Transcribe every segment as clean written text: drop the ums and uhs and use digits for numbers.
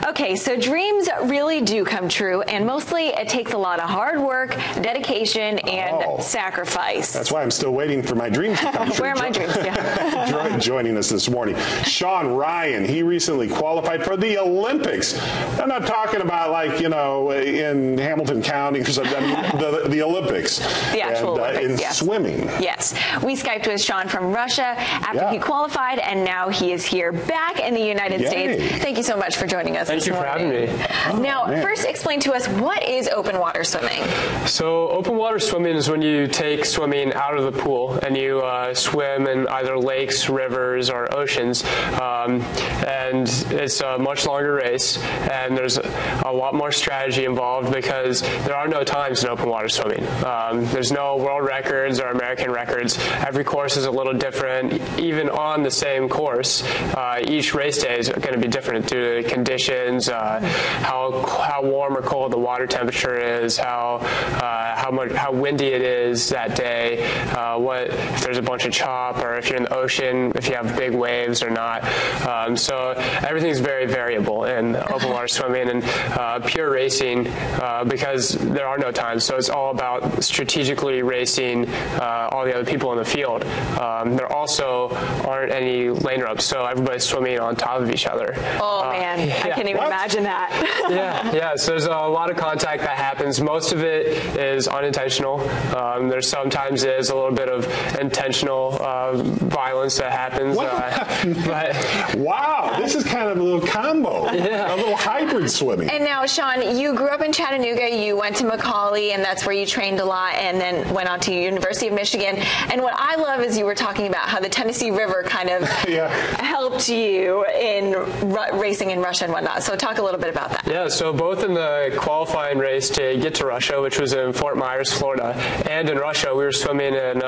Okay, so dreams really do come true, and mostly it takes a lot of hard work, dedication, and sacrifice. That's why I'm still waiting for my dreams to come true. Where are my dreams? Yeah. Joining us this morning, Sean Ryan. He recently qualified for the Olympics. I'm not talking about, like, you know, in Hamilton County, because I mean the Olympics. The actual Olympics, in swimming. Yes. We Skyped with Sean from Russia after he qualified, and now he is here back in the United States. Thank you so much for joining us. Thank you for having me. Now, first explain to us, what is open water swimming? So open water swimming is when you take swimming out of the pool and you swim in either lakes, rivers, or oceans. And it's a much longer race, and there's a lot more strategy involved because there are no times in open water swimming. There's no world records or American records. Every course is a little different. Even on the same course, each race day is going to be different due to conditions, how warm or cold the water temperature is, how windy it is that day, if there's a bunch of chop, or if you're in the ocean, if you have big waves or not. So everything's very variable in open water swimming and pure racing because there are no times. So it's all about strategically racing all the other people in the field. There also aren't any lane ropes, so everybody's swimming on top of each other. Oh man, I can't even imagine that. Yeah. So there's a lot of contact that happens. Most of it is unintentional. There's sometimes is a little bit of intentional violence that happens. Wow, this is kind of a little combo, a little hybrid swimming. And now, Sean, you grew up in Chattanooga. You went to McCallie, and that's where you trained a lot, and then went on to University of Michigan. And what I love is you were talking about how the Tennessee River kind of helped you in racing in Russia and whatnot. So talk a little bit about that. Yeah, so both in the qualifying race to get to Russia, which was in Fort Myers, Florida, and in Russia, we were swimming in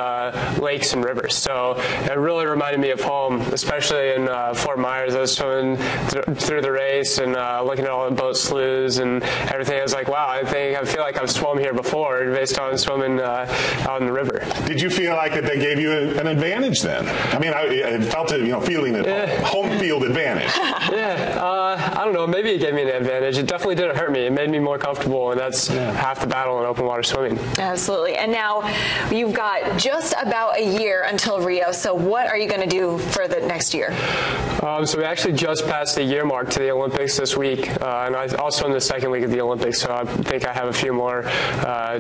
lakes and rivers. So it really reminded me of home, especially in Fort Myers. I was swimming through the race and looking at all the boat sloughs and everything. I was like, wow, I feel like I've swum here before based on swimming out in the river. Did you feel like that they gave you an advantage then? I mean, I felt it, feeling it, home field advantage. I don't know. Maybe it gave me an advantage. It definitely didn't hurt me. It made me more comfortable, and that's half the battle in open water swimming. Absolutely. And now you've got just about a year until Rio. So what are you going to do for the next year? So we actually just passed the year mark to the Olympics this week, and I also in the second week of the Olympics, so I think I have a few more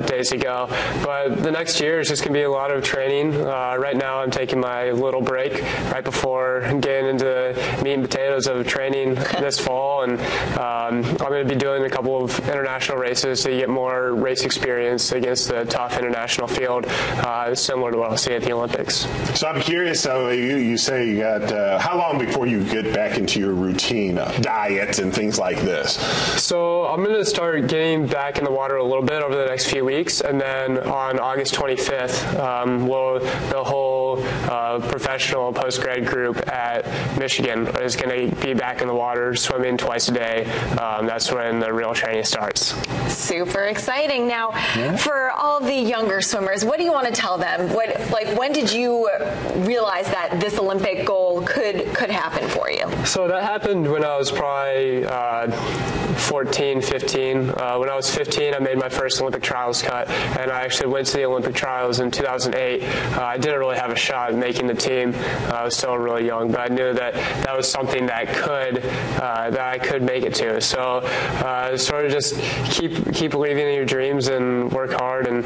days to go. But the next year is just going to be a lot of training. Right now I'm taking my little break right before getting into meat and potatoes of training this fall, and I'm going to be doing a couple of international races to get more race experience against the tough international field, similar to what I'll see at the Olympics. So I'm curious, so you say you got, how long before you get back into your routine, diet and things like this? So I'm going to start getting back in the water a little bit over the next few weeks, and then on August 25th, the whole professional post-grad group at Michigan is going to be back in the water swimming twice a day. That's when the real training starts. Super exciting. Now, for all the younger swimmers, what do you want to tell them? When did you realize that this Olympic goal could happen for you? So that happened when I was probably 14, 15. When I was 15, I made my first Olympic trials cut, and I actually went to the Olympic trials in 2008. I didn't really have a shot at making the team. I was still really young, but I knew that was something that I could make it to. So sort of just keep believing in your dreams and work hard, and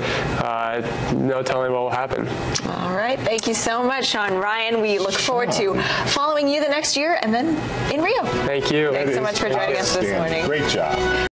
no telling what will happen. All right. Thank you so much, Sean Ryan. We look forward to following you the next year and then in Rio. Thank you. Thanks so much for joining us this morning. Great job.